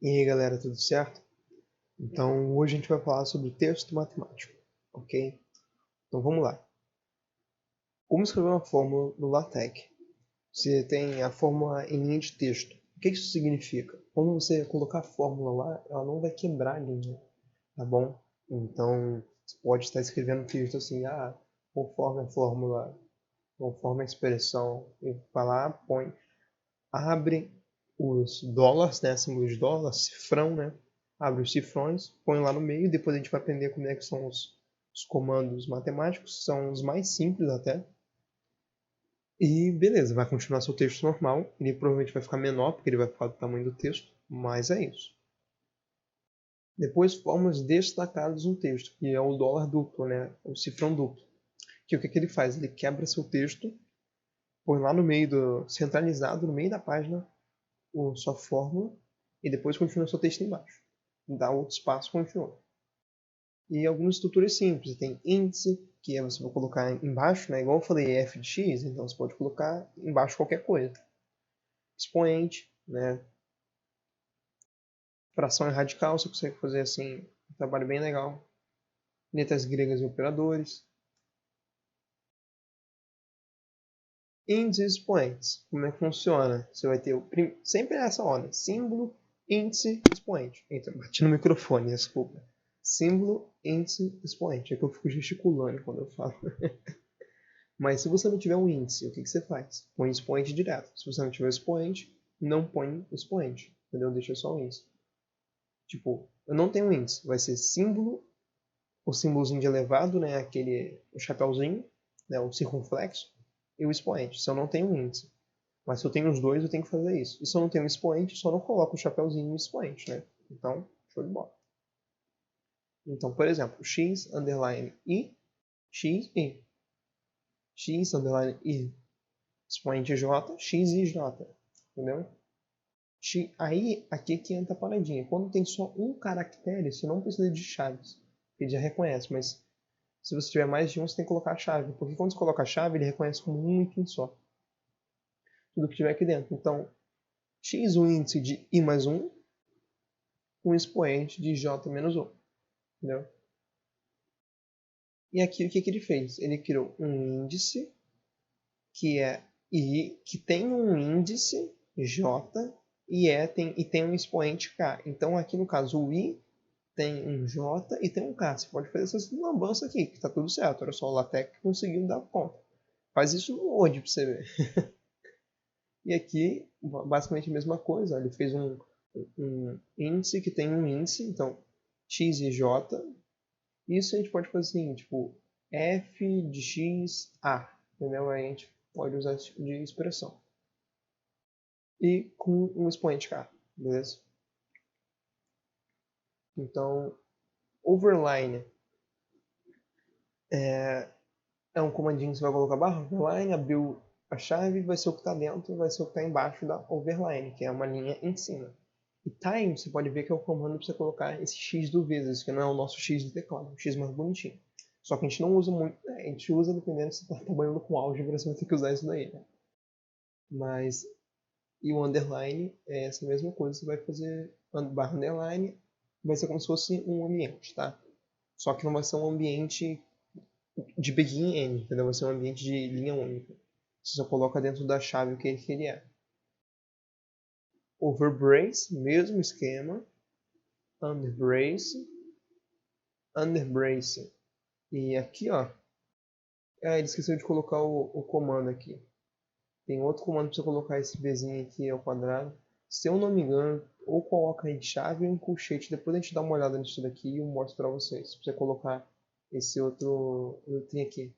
E aí galera, tudo certo? Então hoje a gente vai falar sobre texto matemático, ok? Então vamos lá. Como escrever uma fórmula no LaTeX? Você tem a fórmula em linha de texto. O que isso significa? Quando você colocar a fórmula lá, ela não vai quebrar a linha, tá bom? Então você pode estar escrevendo um texto assim, conforme a fórmula, conforme a expressão, e vai lá, põe, abre os dólares, né, símbolo de dólar, cifrão, né? Abre os cifrões, põe lá no meio, depois a gente vai aprender como é que são os comandos matemáticos, são os mais simples até. E beleza, vai continuar seu texto normal, ele provavelmente vai ficar menor, porque ele vai ficar do tamanho do texto, mas é isso. Depois fórmulas destacadas no texto, que é o dólar duplo, né, o cifrão duplo. Que o que ele faz? Ele quebra seu texto, põe lá no meio centralizado no meio da página, sua fórmula, e depois continua seu texto embaixo. Dá outro espaço e continua. E algumas estruturas simples. Tem índice, que você vai colocar embaixo, né? Igual eu falei, f de x, então você pode colocar embaixo qualquer coisa. Expoente, né? Fração e radical, você consegue fazer assim, um trabalho bem legal. Letras gregas e operadores. Índices e expoentes. Como é que funciona? Você vai ter sempre essa ordem. Símbolo, índice, expoente. Eita, bati no microfone, desculpa. Símbolo, índice, expoente. É que eu fico gesticulando quando eu falo. Mas se você não tiver um índice, o que você faz? Põe expoente direto. Se você não tiver expoente, não põe expoente. Entendeu? Deixa só o índice. Tipo, eu não tenho índice. Vai ser símbolo, o símbolozinho de elevado, né? O chapéuzinho, né? O circunflexo, e o expoente. Se eu não tenho índice. Mas se eu tenho os dois, eu tenho que fazer isso. E se eu não tenho um expoente, só não coloco o chapéuzinho no expoente, né? Então, show de bola. Então, por exemplo, x underline i, x i. X underline i, expoente j, x e j. Entendeu? Aí, aqui que entra a paradinha. Quando tem só um caractere, você não precisa de chaves. Ele já reconhece, mas se você tiver mais de um, você tem que colocar a chave. Porque quando você coloca a chave, ele reconhece como um item só. Tudo que tiver aqui dentro. Então, x o índice de i mais 1, um expoente de j menos 1. Entendeu? E aqui o que ele fez? Ele criou um índice que é i, que tem um índice j e tem um expoente k. Então aqui no caso o i tem um j e tem um k. Você pode fazer essa lambança aqui, que está tudo certo. Olha só, o LaTeX conseguiu dar conta. Faz isso no Word para você ver. E aqui, basicamente a mesma coisa. Ele fez um índice que tem um índice, então x e j. Isso a gente pode fazer assim, tipo, f de x, a. Entendeu? Aí a gente pode usar esse tipo de expressão. E com um expoente k, beleza? Então, overline é um comandinho que você vai colocar barra overline, abriu a chave, vai ser o que está dentro, vai ser o que está embaixo da overline, que é uma linha em cima. E time, você pode ver que é o comando para você colocar esse x do vezes, que não é o nosso x do teclado, é um x mais bonitinho. Só que a gente não usa muito, a gente usa dependendo se você está trabalhando com álgebra, você vai ter que usar isso daí, né? Mas, e o underline é essa mesma coisa, você vai fazer barra underline, vai ser como se fosse um ambiente, tá? Só que não vai ser um ambiente de begin e end, entendeu? Vai ser um ambiente de linha única. Você só coloca dentro da chave o que ele é. Overbrace, mesmo esquema. Underbrace. Underbrace. E aqui, ó. Ele esqueceu de colocar o comando aqui. Tem outro comando para você colocar esse Bzinho aqui ao quadrado. Se eu não me engano, ou coloca aí chave ou em colchete. Depois a gente dá uma olhada nisso daqui e eu mostro para vocês. Para você colocar esse outro aqui.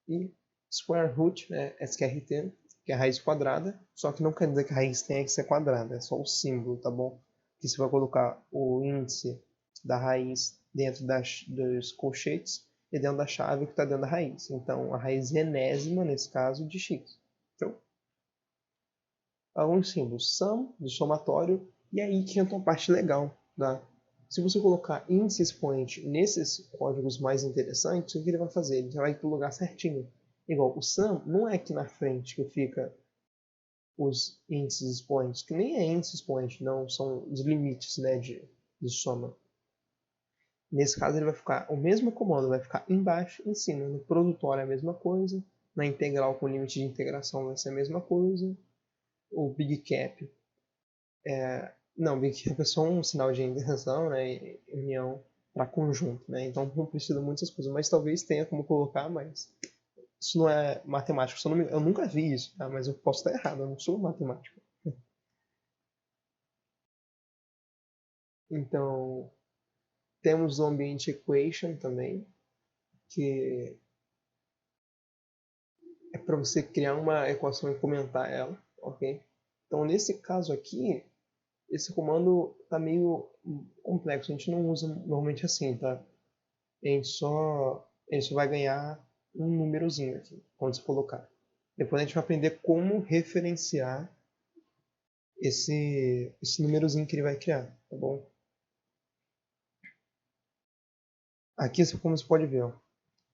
E square root, né, SQRT, que é a raiz quadrada, só que não quer dizer que a raiz tenha que ser quadrada, é só o símbolo, tá bom? Que você vai colocar o índice da raiz dentro dos colchetes e dentro da chave que está dentro da raiz. Então, a raiz enésima, nesse caso, de x. Então, alguns símbolos, sum, de somatório, e aí que entra uma parte legal, tá? Se você colocar índice expoente nesses códigos mais interessantes, o que ele vai fazer? Ele já vai para o lugar certinho. Igual, o sum não é aqui na frente que fica os índices expoentes, que nem é índice expoente, não, são os limites, né, de soma. Nesse caso ele vai ficar, o mesmo comando vai ficar embaixo e em cima. No produtório é a mesma coisa, na integral com limite de integração vai ser a mesma coisa. O big cap não, big cap é só um sinal de inversão, né, e união para conjunto, né, então não precisa de muitas coisas, mas talvez tenha como colocar, mas isso não é matemático, eu nunca vi isso, tá? Mas eu posso estar errado, eu não sou matemático. Então, temos o ambiente equation também, que é para você criar uma equação e comentar ela, ok? Então, nesse caso aqui, esse comando está meio complexo, a gente não usa normalmente assim, tá? A gente só vai ganhar um númerozinho aqui, quando você colocar. Depois a gente vai aprender como referenciar esse númerozinho que ele vai criar, tá bom? Aqui, como você pode ver, ó,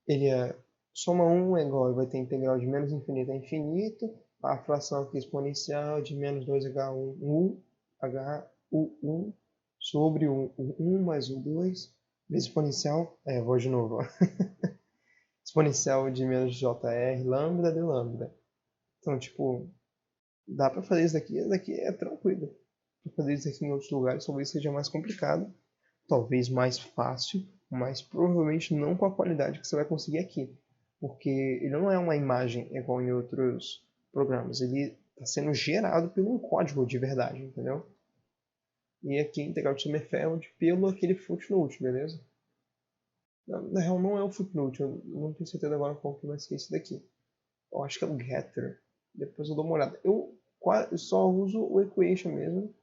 ele é soma 1 é igual, vai ter integral de menos infinito a infinito, a fração aqui exponencial de menos 2h1 hu1 sobre o 1 mais o 2, vezes exponencial, vou de novo, ó. Exponencial de menos jr lambda de lambda. Então, tipo, dá para fazer isso daqui é tranquilo. Para fazer isso aqui em outros lugares talvez seja mais complicado, talvez mais fácil, mas provavelmente não com a qualidade que você vai conseguir aqui, porque ele não é uma imagem igual em outros programas, ele está sendo gerado por um código de verdade, entendeu? E aqui integral de Sommerfeld pelo aquele footnote, beleza? Na real não é o footnote, eu não tenho certeza agora qual que vai ser esse daqui. Eu acho que é o getter, depois eu dou uma olhada. Eu só uso o equation mesmo,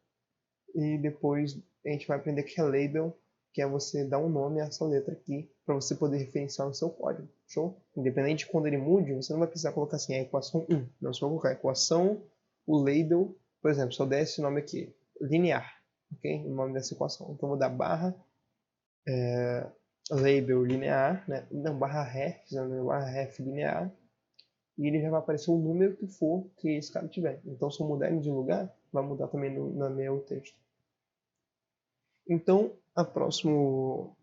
e depois a gente vai aprender que é label, que é você dar um nome a essa letra aqui para você poder referenciar no seu código. Show? Independente de quando ele mude, você não vai precisar colocar assim a equação 1. Não, você vai colocar a equação, o label, por exemplo, se eu der esse nome aqui, linear, ok? O nome dessa equação. Então eu vou dar barra label linear, né? Não, barra ref linear, e ele já vai aparecer o número que for que esse cara tiver. Então se eu mudar ele de lugar, vai mudar também no meu texto. Então, a próximo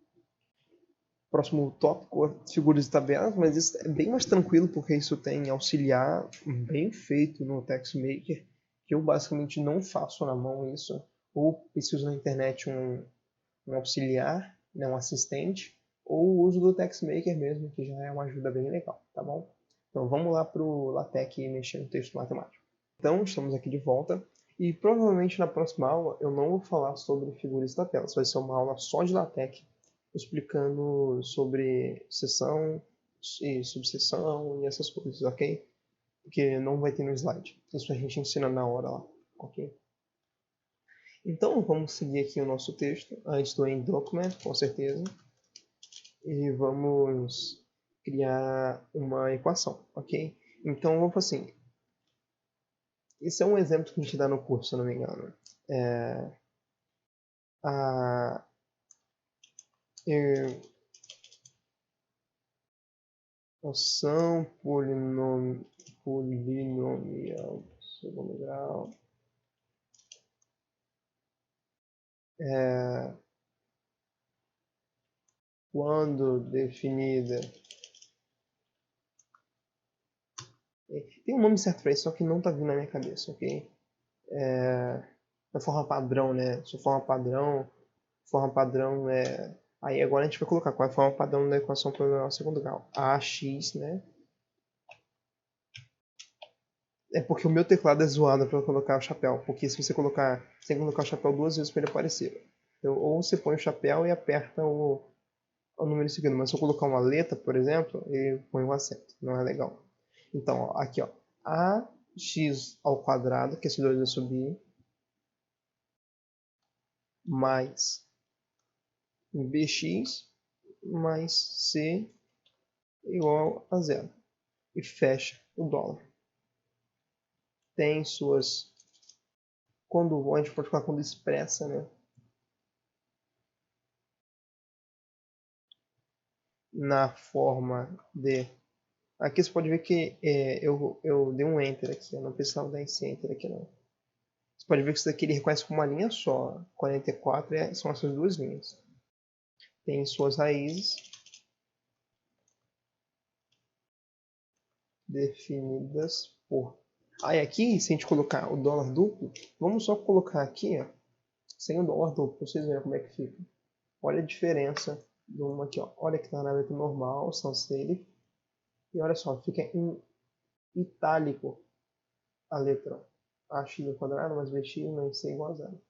tópico é figuras e tabelas, mas isso é bem mais tranquilo porque isso tem auxiliar bem feito no TextMaker, que eu basicamente não faço na mão isso, ou preciso na internet um auxiliar, né, um assistente, ou o uso do TextMaker mesmo, que já é uma ajuda bem legal, tá bom? Então vamos lá para o LaTeX e mexer no texto matemático. Então, estamos aqui de volta. E provavelmente na próxima aula eu não vou falar sobre figuras da tela. Vai ser uma aula só de LaTeX, explicando sobre seção e subseção e essas coisas, ok? Porque não vai ter no slide. Isso a gente ensina na hora lá, ok? Então vamos seguir aqui o nosso texto. A gente está em document, com certeza. E vamos criar uma equação, ok? Então vamos assim. Isso é um exemplo que a gente dá no curso, se eu não me engano. A equação polinomial de segundo grau quando definida. Tem um nome certo para isso, só que não está vindo na minha cabeça, ok? Na forma padrão, né? Se forma padrão é. Aí agora a gente vai colocar qual é a forma padrão da equação polinomial segundo grau. AX, né? É porque o meu teclado é zoado para colocar o chapéu. Porque se você colocar. Você tem que colocar o chapéu duas vezes para ele aparecer. Então, ou você põe o chapéu e aperta o número seguido. Mas se eu colocar uma letra, por exemplo, ele põe um acento. Não é legal. Então, ó, aqui, ó. AX ao quadrado, que esse 2 vai subir, mais bx mais c igual a zero. E fecha o dólar. Tem suas. Quando a gente pode colocar quando expressa, né? Na forma de Aqui você pode ver que eu dei um Enter aqui, eu não precisava dar esse Enter aqui não. Você pode ver que isso daqui ele reconhece como uma linha só. 44 são essas duas linhas. Tem suas raízes definidas por... Aí aqui, se a gente colocar o dólar duplo, vamos só colocar aqui, ó, sem o dólar duplo, para vocês verem como é que fica. Olha a diferença de uma aqui, ó. Olha que tá na letra normal, sans serif. E olha só, fica em itálico a letra AX ao quadrado mais BX mais C igual a zero.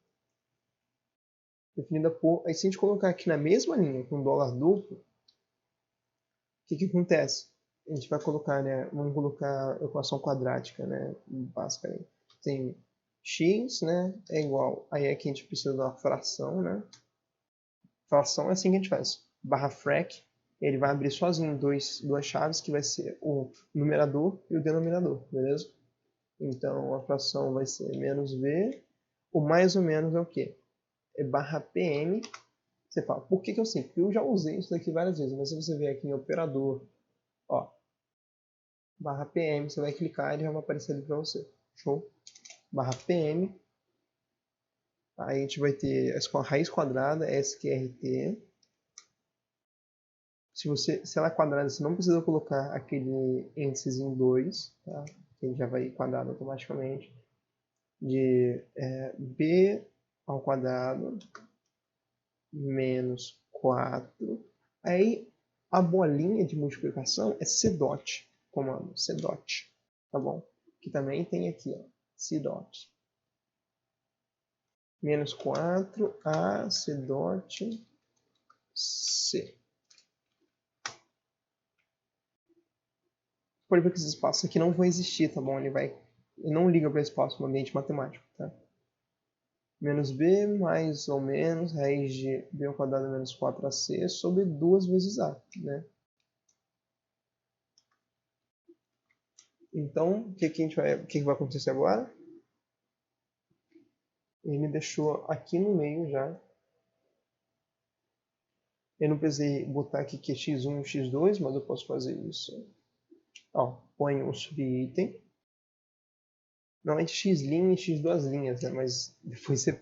Definida por... Aí se a gente colocar aqui na mesma linha com dólar duplo, o que acontece? A gente vai colocar, né? Vamos colocar a equação quadrática, né? Básica aí. Tem x, né? É igual. Aí aqui a gente precisa de uma fração, né? Fração é assim que a gente faz. Barra frac, ele vai abrir sozinho duas chaves que vai ser o numerador e o denominador, beleza? Então a fração vai ser menos v. O mais ou menos é o quê? É barra pm. Você fala, por que eu sei? Porque eu já usei isso daqui várias vezes, mas se você vier aqui em operador, ó, barra PM, você vai clicar e ele já vai aparecer ali para você. Show? Barra PM. Aí a gente vai ter a raiz quadrada, SQRT. Se ela é quadrada, você não precisa colocar aquele índice em 2, tá? Ele já vai quadrado automaticamente. De B ao quadrado menos 4. Aí a bolinha de multiplicação é C dot, comando C dot, tá bom? Que também tem aqui, ó, C dot. Menos 4 a C dot C. Pode ver que esses espaços aqui não vão existir, tá bom? Ele não liga para espaço no ambiente matemático, tá? Menos b mais ou menos raiz de b ao quadrado menos 4ac sobre 2 vezes a, né? Então, o que vai acontecer agora? Ele me deixou aqui no meio já. Eu não precisei botar aqui que é x1 e x2, mas eu posso fazer isso. Ó, ponho o subitem. Normalmente x' e x duas linhas, né? Mas depois você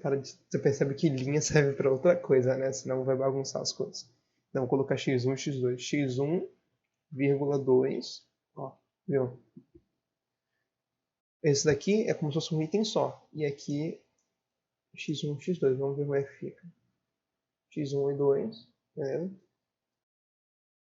percebe que linha serve para outra coisa, né? Senão vai bagunçar as coisas. Então vou colocar x1 e x2. x1, vírgula 2. Ó, viu? Esse daqui é como se fosse um item só. E aqui x1 e x2. Vamos ver como é que fica. x1 e 2. Beleza?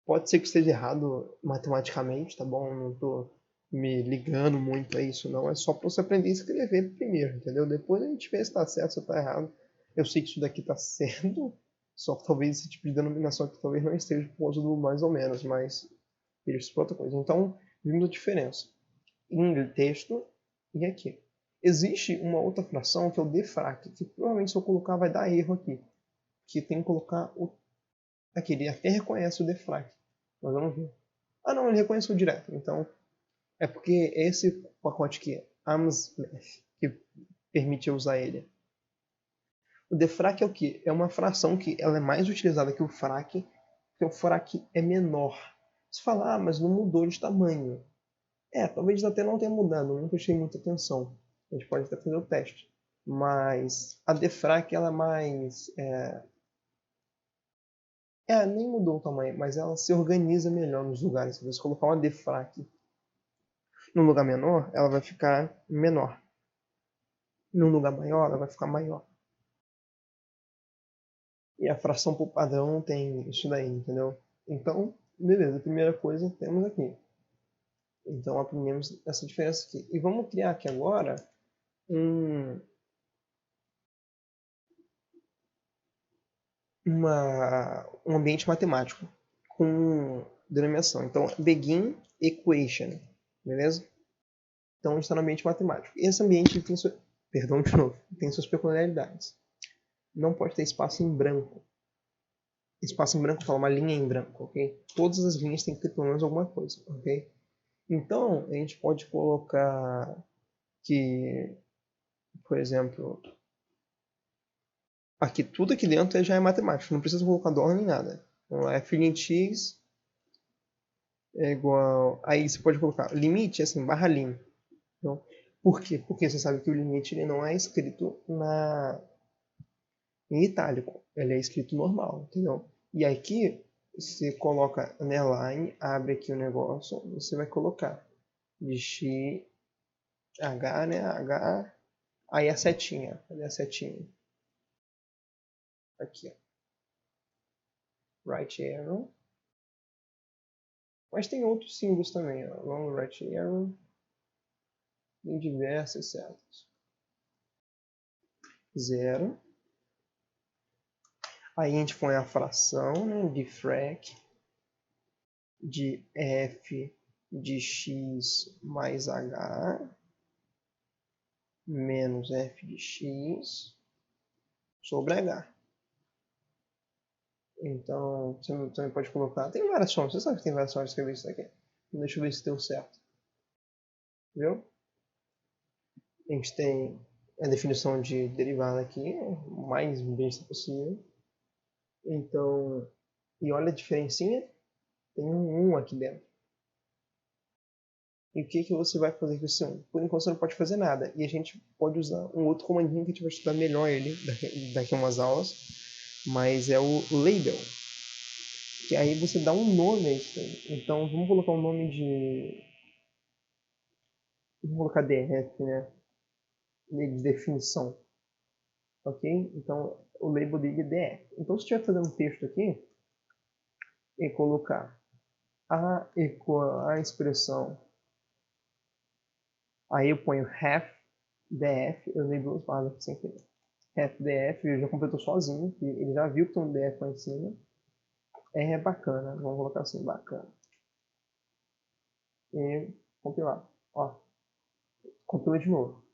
Pode ser que esteja errado matematicamente, tá bom? Não estou me ligando muito a isso, não. É só para você aprender a escrever primeiro, entendeu? Depois a gente vê se está certo, se está errado. Eu sei que isso daqui está certo, só que talvez esse tipo de denominação aqui talvez não esteja por causa do mais ou menos, mas isso é outra coisa. Então, vimos a diferença em texto e aqui. Existe uma outra fração que é o defrac, que provavelmente se eu colocar vai dar erro aqui. Que tem que colocar o... Aqui, ele até reconhece o defrac. Mas vamos ver. Ah não, ele reconheceu direto. Então, é porque esse pacote aqui, AMSMath, que permite eu usar ele. O defrac é o que? É uma fração que ela é mais utilizada que o frac, porque o frac é menor. Você fala, ah, mas não mudou de tamanho. Talvez até não tenha mudado, não prestei muita atenção. A gente pode até fazer o teste. Mas a defrac ela é mais... nem mudou o tamanho, mas ela se organiza melhor nos lugares. Se você colocar uma defrac num lugar menor, ela vai ficar menor. Num lugar maior, ela vai ficar maior. E a fração por padrão tem isso daí, entendeu? Então, beleza, a primeira coisa temos aqui. Então, aprendemos essa diferença aqui. E vamos criar aqui agora um ambiente matemático com denominação. Então, begin equation, beleza? Então, a gente está no ambiente matemático. E esse ambiente tem tem suas peculiaridades. Não pode ter espaço em branco. Espaço em branco fala uma linha em branco, ok? Todas as linhas têm que ter pelo menos alguma coisa, ok? Então, a gente pode colocar que, por exemplo, aqui tudo aqui dentro já é matemático, não precisa colocar dólar nem nada. Então, f em x é igual... Aí você pode colocar limite, assim, barra lim. Então, por quê? Porque você sabe que o limite ele não é escrito em itálico. Ele é escrito normal, entendeu? E aqui, você coloca underline, abre aqui o negócio, você vai colocar de x, h, né? H, aí a setinha. Cadê a setinha? Aqui, ó. Right arrow. Mas tem outros símbolos também, ó. Long right arrow. Tem diversas setas. 0. Aí a gente põe a fração, né, de frac de f de x mais h menos f de x sobre h. Então, você também pode colocar... Tem várias formas, você sabe que tem várias formas de escrever isso aqui. Deixa eu ver se deu certo. Viu? A gente tem a definição de derivada aqui, o mais besta possível. Então, e olha a diferencinha, tem um 1 aqui dentro. E o que você vai fazer com esse 1? Por enquanto você não pode fazer nada. E a gente pode usar um outro comandinho que a gente vai estudar melhor ele daqui a umas aulas. Mas é o label. Que aí você dá um nome a isso aí. Então vamos colocar um nome de... Vamos colocar DF, né? De definição. Ok? Então o label dele é DF. Então se estiver fazendo um texto aqui, e colocar A igual a expressão, aí eu ponho half df, eu dei duas barras aqui sem querer. Half df, ele já completou sozinho, ele já viu que tem um df lá em cima. É bacana, vamos colocar assim, bacana. E compilar. Ó, compila de novo.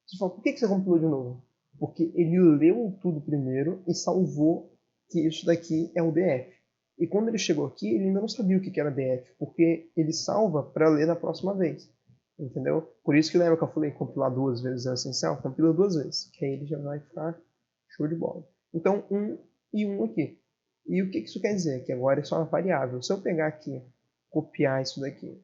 Você fala, por que você compilou de novo? Porque ele leu tudo primeiro e salvou que isso daqui é o df. E quando ele chegou aqui, ele ainda não sabia o que era df, porque ele salva para ler na próxima vez. Entendeu? Por isso que lembra que eu falei compilar duas vezes é essencial? Compila duas vezes, que aí ele já vai ficar show de bola. Então, 1 e 1 aqui. E o que isso quer dizer? Que agora é só uma variável. Se eu pegar aqui, copiar isso daqui,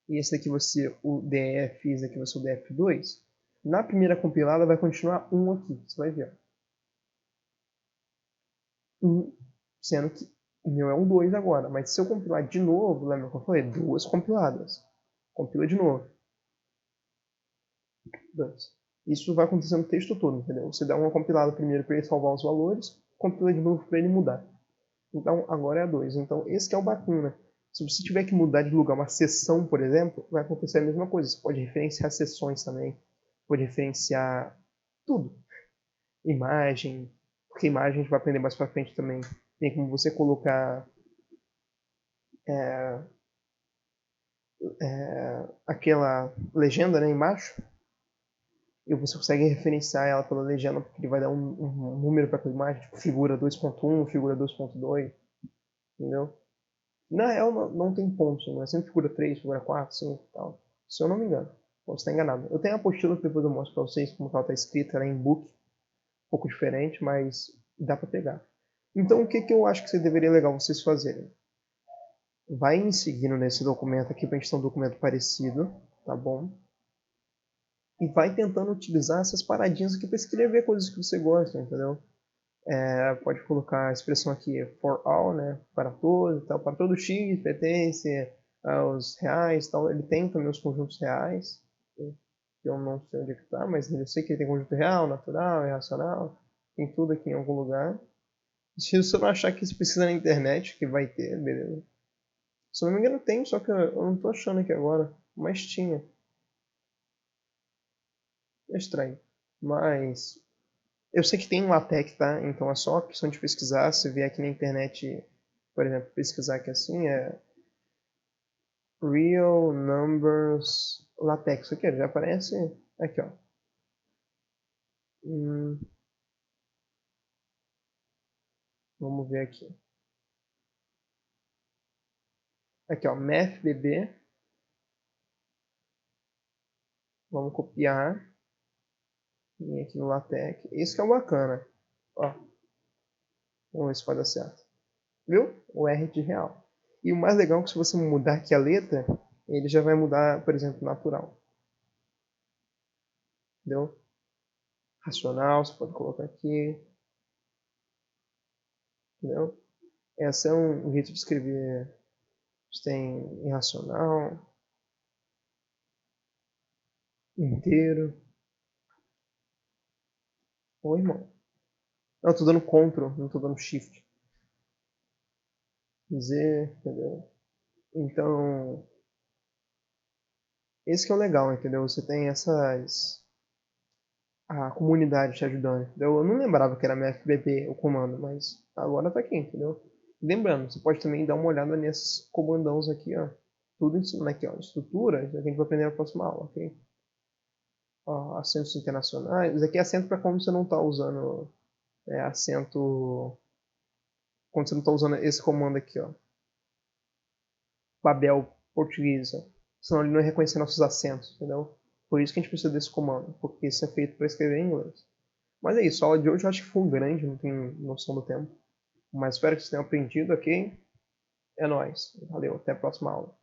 e esse daqui vai ser o df, esse daqui vai ser o df2, na primeira compilada vai continuar 1 aqui. Você vai ver. 1, sendo que o meu é um 2 agora. Mas se eu compilar de novo, lembra que eu falei? Duas compiladas. Compila de novo. 2. Isso vai acontecer no texto todo, entendeu? Você dá uma compilada primeiro para ele salvar os valores, compila de novo para ele mudar. Então, agora é a 2. Então, esse que é o bacana. Se você tiver que mudar de lugar uma seção, por exemplo, vai acontecer a mesma coisa. Você pode referenciar seções também. Pode referenciar tudo. Imagem. Porque imagem a gente vai aprender mais para frente também. Tem como você colocar aquela legenda, né, embaixo. E você consegue referenciar ela pela legenda, porque ele vai dar um número para aquela imagem, tipo figura 2.1, figura 2.2, entendeu? Na real, não tem ponto, não é sempre figura 3, figura 4, 5 e tal. Se eu não me engano. Posso estar enganado. Eu tenho a apostila que depois eu mostro para vocês como ela está escrita, ela é em book, um pouco diferente, mas dá para pegar. Então, o que eu acho que seria legal vocês fazerem? Vai me seguindo nesse documento aqui, para a gente ter um documento parecido, tá bom? E vai tentando utilizar essas paradinhas aqui para escrever coisas que você gosta, entendeu? Pode colocar a expressão aqui for all, né? Para todos, tal. Para todo x pertence aos reais, tal. Ele tem também os conjuntos reais, que eu não sei onde é que está, mas eu sei que ele tem conjunto real, natural, irracional, tem tudo aqui em algum lugar. Se você não achar que isso precisa na internet, que vai ter, beleza. Se eu não me engano tem, só que eu não estou achando aqui agora, mas tinha. É estranho. Mas eu sei que tem um LaTeX, tá? Então é só questão de pesquisar. Se vier aqui na internet, por exemplo, pesquisar aqui assim, Real Numbers LaTeX. Isso aqui já aparece aqui, ó. Vamos ver aqui. Aqui, ó, MathDB. Vamos copiar. E aqui no LaTeX. Isso que é o bacana. Ó. Vamos ver se vai dar certo. Viu? O R de real. E o mais legal é que se você mudar aqui a letra, ele já vai mudar, por exemplo, natural. Entendeu? Racional, você pode colocar aqui. Entendeu? Esse é um jeito de escrever. Você tem irracional, inteiro. Ô, irmão. Não, eu tô dando Ctrl, não tô dando Shift. Z, entendeu? Então, esse que é o legal, entendeu? Você tem a comunidade te ajudando, entendeu? Eu não lembrava que era MFBP o comando, mas agora tá aqui, entendeu? Lembrando, você pode também dar uma olhada nesses comandões aqui, ó. Tudo ensinando aqui, ó. Estrutura, isso aqui a gente vai aprender na próxima aula, ok? Ó, acentos internacionais. Isso aqui é acento para quando você não está usando acento. Quando você não está usando esse comando aqui, ó. Babel português, ó. Senão ele não vai reconhecer nossos acentos, entendeu? Por isso que a gente precisa desse comando, porque isso é feito para escrever em inglês. Mas é isso, a aula de hoje eu acho que foi grande, não tenho noção do tempo. Mas espero que vocês tenham aprendido, ok? É nóis. Valeu, até a próxima aula.